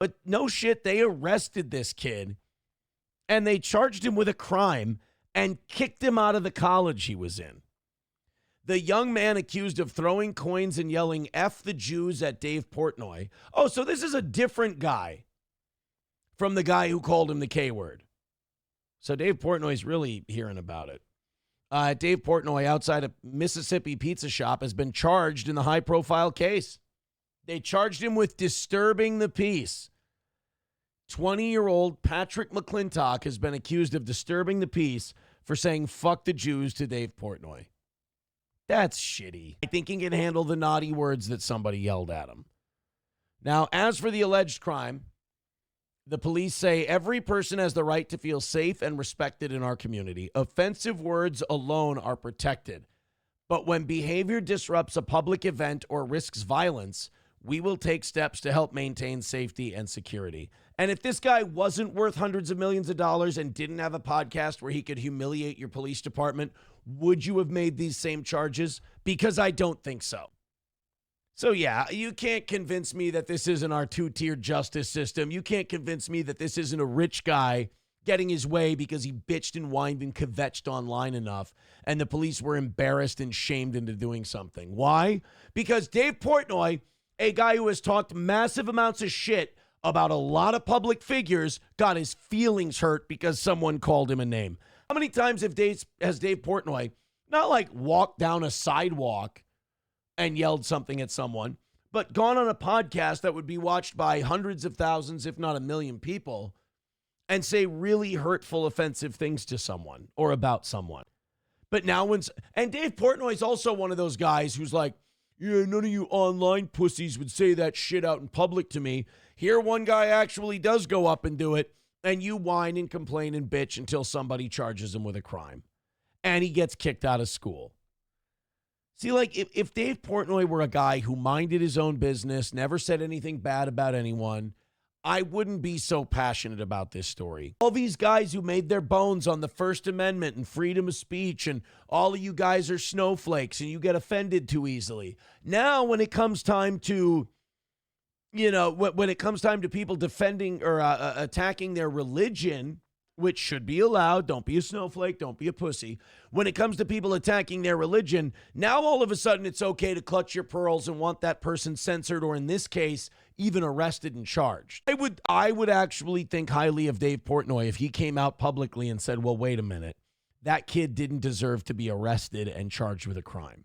But no shit, they arrested this kid and they charged him with a crime and kicked him out of the college he was in. The young man accused of throwing coins and yelling F the Jews at Dave Portnoy. Oh, so this is a different guy from the guy who called him the K word. So Dave Portnoy's really hearing about it. Dave Portnoy, outside a Mississippi pizza shop, has been charged in the high-profile case. They charged him with disturbing the peace. 20-year-old Patrick McClintock has been accused of disturbing the peace for saying fuck the Jews to Dave Portnoy. That's shitty. I think he can handle the naughty words that somebody yelled at him. Now, as for the alleged crime, the police say every person has the right to feel safe and respected in our community. Offensive words alone are protected. But when behavior disrupts a public event or risks violence, we will take steps to help maintain safety and security. And if this guy wasn't worth hundreds of millions of dollars and didn't have a podcast where he could humiliate your police department, would you have made these same charges? Because I don't think so. So yeah, you can't convince me that this isn't our two-tiered justice system. You can't convince me that this isn't a rich guy getting his way because he bitched and whined and kvetched online enough, and the police were embarrassed and shamed into doing something. Why? Because Dave Portnoy, a guy who has talked massive amounts of shit about a lot of public figures, got his feelings hurt because someone called him a name. How many times has Dave Portnoy not like walked down a sidewalk and yelled something at someone, but gone on a podcast that would be watched by hundreds of thousands, if not a million people, and say really hurtful, offensive things to someone or about someone? But now and Dave Portnoy is also one of those guys who's like, yeah, none of you online pussies would say that shit out in public to me. Here, one guy actually does go up and do it, and you whine and complain and bitch until somebody charges him with a crime. And he gets kicked out of school. See, like, if Dave Portnoy were a guy who minded his own business, never said anything bad about anyone, I wouldn't be so passionate about this story. All these guys who made their bones on the First Amendment and freedom of speech, and all of you guys are snowflakes and you get offended too easily. Now, when it comes time to, when it comes time to people defending or attacking their religion, which should be allowed, don't be a snowflake, don't be a pussy. When it comes to people attacking their religion, now all of a sudden it's okay to clutch your pearls and want that person censored, or in this case, even arrested and charged. I would actually think highly of Dave Portnoy if he came out publicly and said, well, wait a minute, that kid didn't deserve to be arrested and charged with a crime.